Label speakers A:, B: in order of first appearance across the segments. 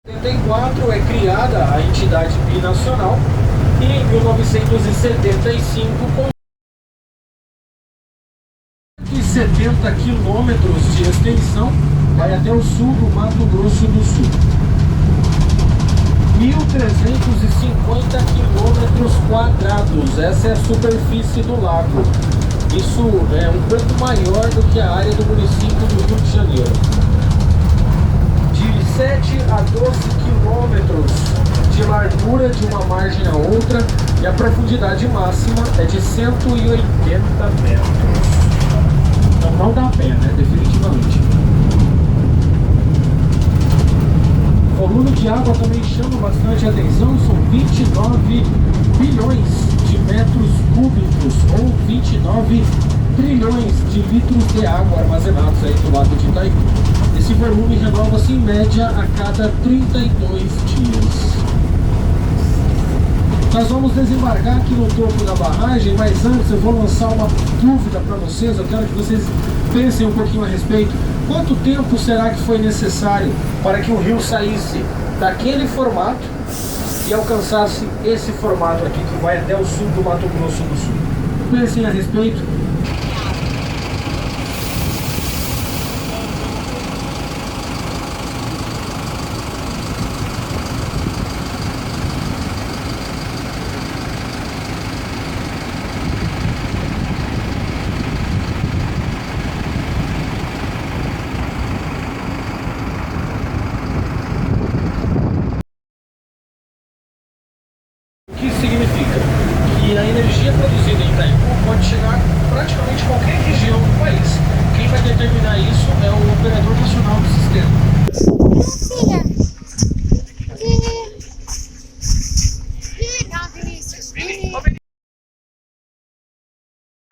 A: Em 1974 é criada a entidade binacional e em 1975, com 170 quilômetros de extensão, vai até o sul do Mato Grosso do Sul. 1.350 quilômetros quadrados, essa é a superfície do lago. Isso é um pouco maior do que a área do município do Rio de Janeiro. De 7 a 12 quilômetros de largura de uma margem a outra, e a profundidade máxima é de 180 metros. Então não dá pé, né? Definitivamente. O volume de água também chama bastante atenção, são 29 bilhões de metros cúbicos, ou 29 trilhões de litros de água armazenados aí do lado de Itaipu. Esse volume renova-se em média a cada 32 dias. Nós vamos desembarcar aqui no topo da barragem, mas antes eu vou lançar uma dúvida para vocês. Eu quero que vocês pensem um pouquinho a respeito. Quanto tempo será que foi necessário para que o rio saísse daquele formato e alcançasse esse formato aqui, que vai até o sul do Mato Grosso do Sul? Pensem a respeito. O que isso significa? Que a energia produzida em Itaipu pode chegar praticamente a qualquer região do país. Quem vai determinar isso é o operador nacional do sistema.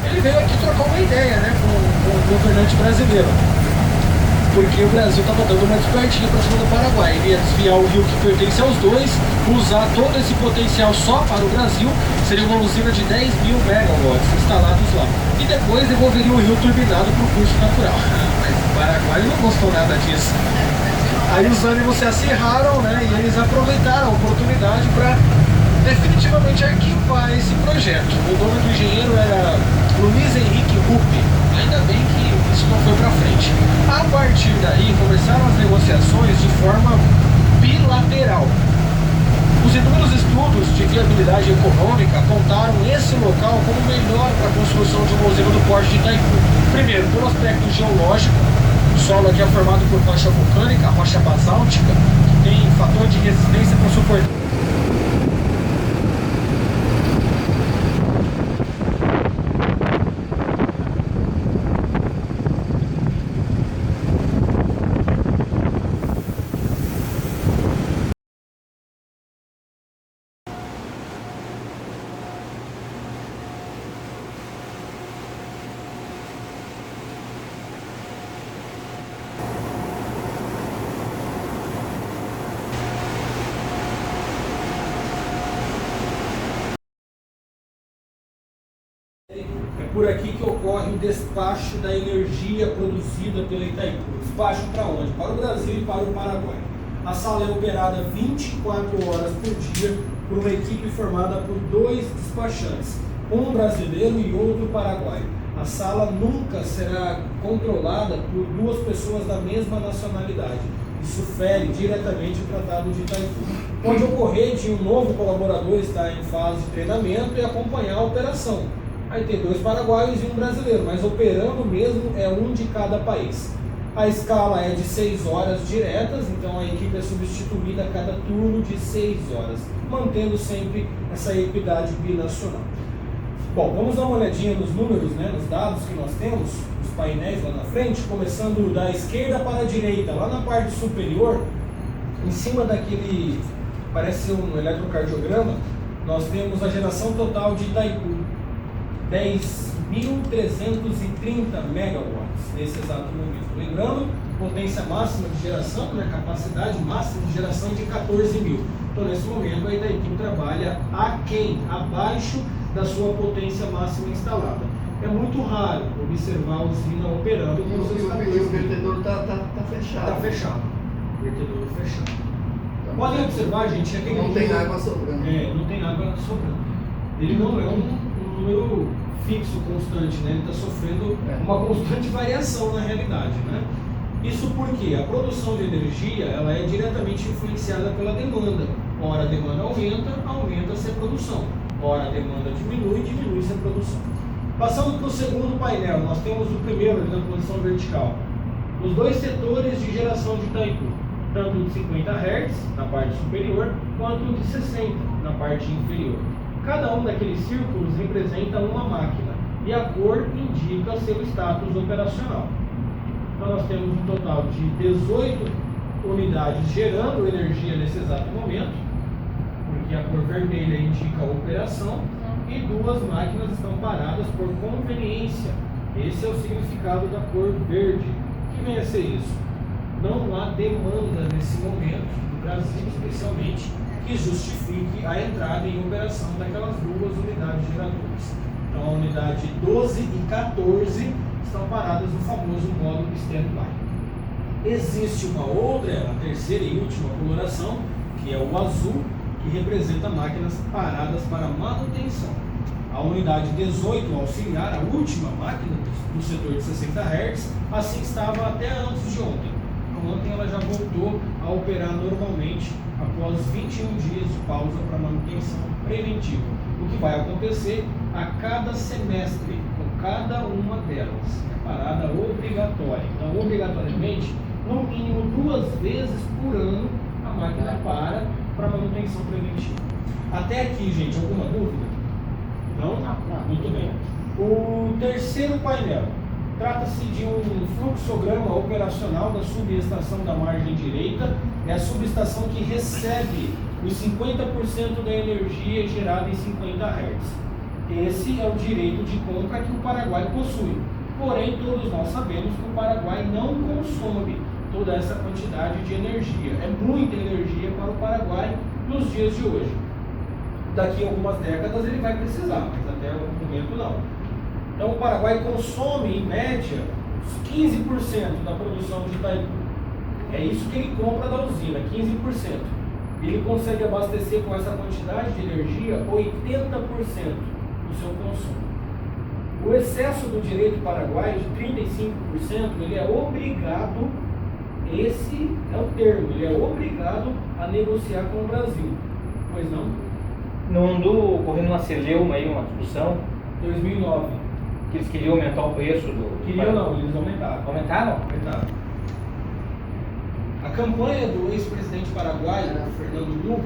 A: Ele veio aqui trocar uma ideia, né, com o governante brasileiro. Porque o Brasil estava dando uma despertinha para cima do Paraguai. Ele ia desviar o rio que pertence aos dois, usar todo esse potencial só para o Brasil, seria uma usina de 10 mil megawatts instalados lá. E depois devolveria o rio turbinado para o curso natural. Mas o Paraguai não gostou nada disso. Aí os ânimos se acirraram, né, e eles aproveitaram a oportunidade para definitivamente arquivar esse projeto. O nome do engenheiro era Luiz Henrique Ruppe. Ainda bem que isso não foi para frente. A partir daí começaram as negociações de forma bilateral. Os inúmeros estudos de viabilidade econômica apontaram esse local como melhor para a construção de uma usina do porte de Itaipu. Primeiro, pelo aspecto geológico, o solo aqui é formado por rocha vulcânica, rocha basáltica, que tem fator de resistência para suportar. É por aqui que ocorre o despacho da energia produzida pela Itaipu. Despacho para onde? Para o Brasil e para o Paraguai. A sala é operada 24 horas por dia por uma equipe formada por 2 despachantes, um brasileiro e outro paraguaio. A sala nunca será controlada por 2 pessoas da mesma nacionalidade. Isso fere diretamente o Tratado de Itaipu. Pode ocorrer de um novo colaborador estar em fase de treinamento e acompanhar a operação. Aí tem 2 paraguaios e um brasileiro, mas operando mesmo é um de cada país. A escala é de 6 horas diretas, então a equipe é substituída a cada turno de 6 horas, mantendo sempre essa equidade binacional. Bom, vamos dar uma olhadinha nos números, né, nos dados que nós temos, os painéis lá na frente, começando da esquerda para a direita, lá na parte superior, em cima daquele, parece ser um eletrocardiograma, nós temos a geração total de Itaipu. 10.330 megawatts nesse exato momento. Lembrando, potência máxima de geração, né, capacidade máxima de geração de 14.000. Então, nesse momento, a Itaipu trabalha abaixo da sua potência máxima instalada. É muito raro observar a usina operando com os seus 14.000.
B: O vertedor está fechado.
A: Está fechado. O vertedor fechado. Podem observar, gente, aquele
B: não tem água sobrando.
A: Não tem água sobrando. Ele não é um número fixo, constante, né? Ele está sofrendo uma constante variação na realidade, né? Isso porque a produção de energia ela é diretamente influenciada pela demanda. Ora a demanda aumenta-se a produção. Ora a demanda diminui-se a produção. Passando para o segundo painel, nós temos o primeiro ali na posição vertical. Os dois setores de geração de Itaipu, tanto de 50 Hz na parte superior, quanto de 60 na parte inferior. Cada um daqueles círculos representa uma máquina e a cor indica seu status operacional. Então nós temos um total de 18 unidades gerando energia nesse exato momento, porque a cor vermelha indica a operação, e duas máquinas estão paradas por conveniência. Esse é o significado da cor verde. O que vem a ser isso? Não há demanda nesse momento, no Brasil especialmente, que justifique a entrada em operação daquelas duas unidades geradoras. Então a unidade 12 e 14 estão paradas no famoso modo stand-by. Existe uma outra, a terceira e última coloração, que é o azul, que representa máquinas paradas para manutenção. A unidade 18 auxiliar, a última máquina do setor de 60 Hz, assim estava até antes de ontem. Ontem ela já voltou a operar normalmente após 21 dias de pausa para manutenção preventiva. O que vai acontecer a cada semestre, com cada uma delas. É parada obrigatória. Então, obrigatoriamente, no mínimo 2 vezes por ano, a máquina para manutenção preventiva. Até aqui, gente, alguma dúvida? Não? Muito bem. O terceiro painel. Trata-se de um fluxograma operacional da subestação da margem direita. É a subestação que recebe os 50% da energia gerada em 50 Hz. Esse é o direito de compra que o Paraguai possui. Porém, todos nós sabemos que o Paraguai não consome toda essa quantidade de energia. É muita energia para o Paraguai nos dias de hoje. Daqui a algumas décadas ele vai precisar, mas até o momento não. Então o Paraguai consome, em média, 15% da produção de Itaipu. É isso que ele compra da usina, 15%. Ele consegue abastecer com essa quantidade de energia 80% do seu consumo. O excesso do direito paraguaio de 35%, ele é obrigado, esse é o termo, ele é obrigado a negociar com o Brasil. Pois não?
C: Não andou ocorrendo uma celeuma aí, uma discussão?
A: 2009.
C: Que eles queriam aumentar o preço do...
A: Queriam não, eles aumentaram.
C: Aumentaram?
A: Aumentaram. A campanha do ex-presidente paraguaio, Fernando Lugo,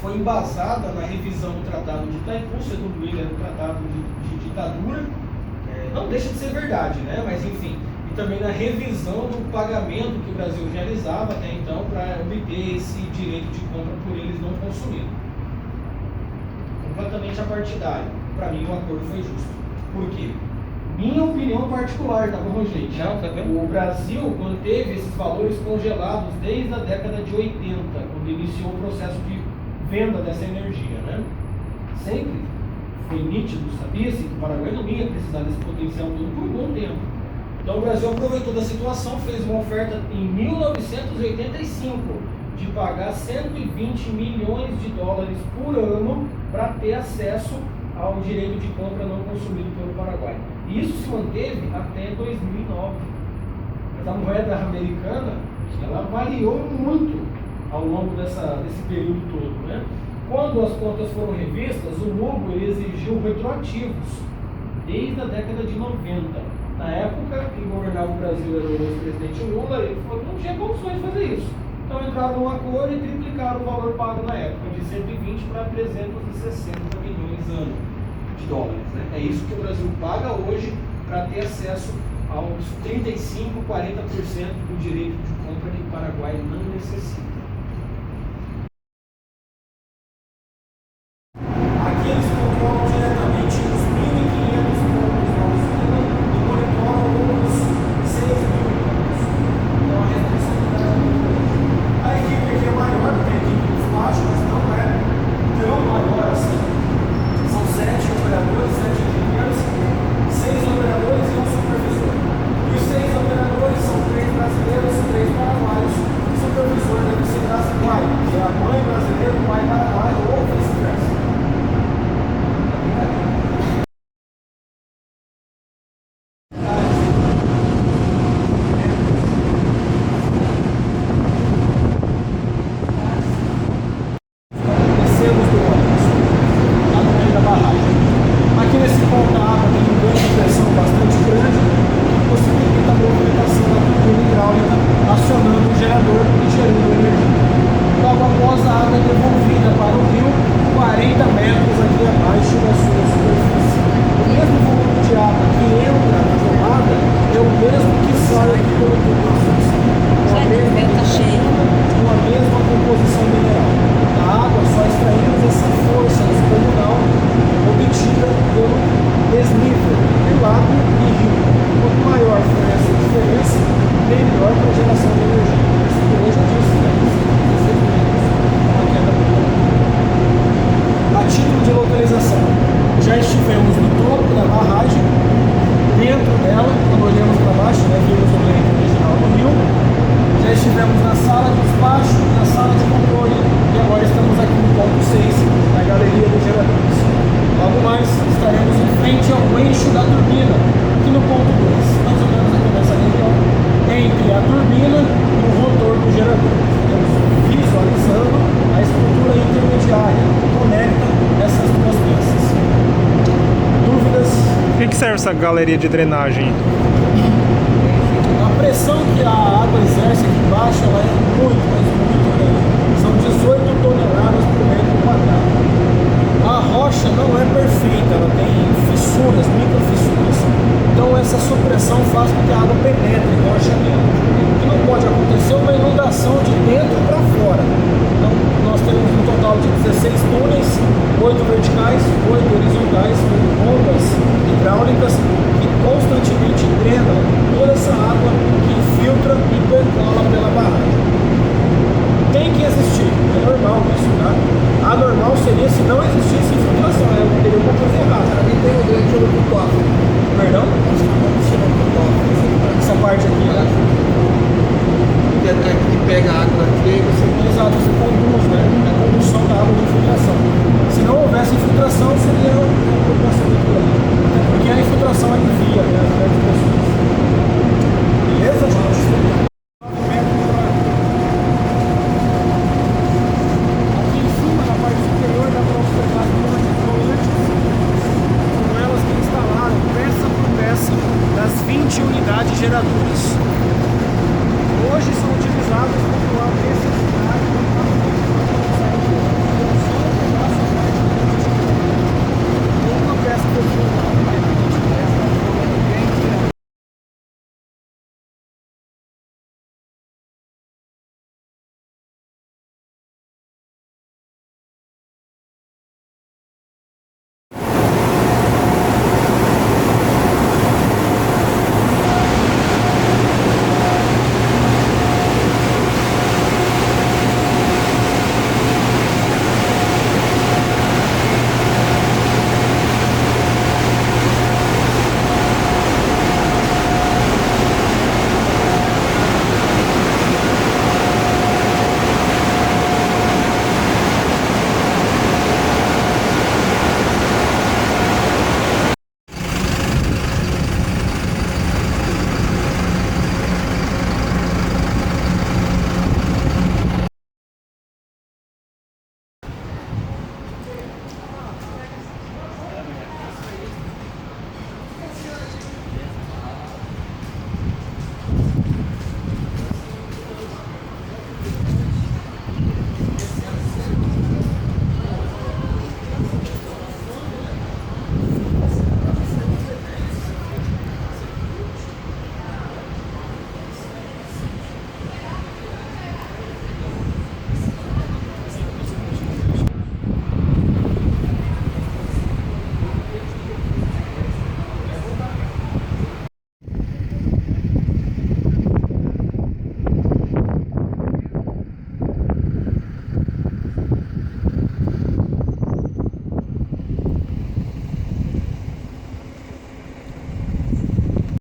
A: foi embasada na revisão do Tratado de Itaipu, segundo ele era um tratado de ditadura, não deixa de ser verdade, né? Mas enfim, e também na revisão do pagamento que o Brasil realizava até então para obter esse direito de compra por eles não consumido. Completamente apartidário. Para mim o acordo foi justo. Por quê? Minha opinião particular, tá bom, gente?
C: Não, tá bem.
A: O Brasil manteve esses valores congelados desde a década de 80, quando iniciou o processo de venda dessa energia, né? Sempre foi nítido, sabia-se que o Paraguai não ia precisar desse potencial todo por um bom tempo. Então o Brasil aproveitou da situação, fez uma oferta em 1985 de pagar 120 milhões de dólares por ano para ter acesso ao direito de compra não consumido pelo Paraguai. E isso se manteve até 2009. Mas a moeda americana, ela variou muito ao longo desse período todo, né? Quando as contas foram revistas, o Lugo ele exigiu retroativos desde a década de 90. Na época, quem governava o Brasil era o ex-presidente Lula, ele falou que não tinha condições de fazer isso. Então entraram num acordo e triplicaram o valor pago na época, de 120 para 360 milhões ano de dólares, né? É isso que o Brasil paga hoje para ter acesso aos 35, 40% do direito de compra que o Paraguai não necessita. Aqui eles controlam diretamente os 1.500 pontos da usina e monitoram os 6.000 pontos. Então a responsabilidade é muito grande. A equipe aqui é maior do que a equipe dos baixos, mas não é tão maior assim. São 7 operadores, 7 engenheiros, 6 operadores e um supervisor. E os 6 operadores são 3 brasileiros, 3 paraguaios. O supervisor deve ser geração de energia. Isso hoje é dia 16 metros, uma queda brutal. A título de localização, já estivemos no topo da barragem, dentro dela, quando olhamos para baixo, né, vimos o leito original do rio. Já estivemos na sala de despacho, na sala de controle, e agora estamos aqui no ponto 6, na galeria dos geradores. Logo mais, estaremos em frente ao eixo da turbina, aqui no ponto 2, mais ou menos aqui nessa região, entre a turbina e o rotor do gerador. Estamos visualizando a estrutura intermediária que conecta essas duas peças. Dúvidas?
B: O que serve essa galeria de drenagem?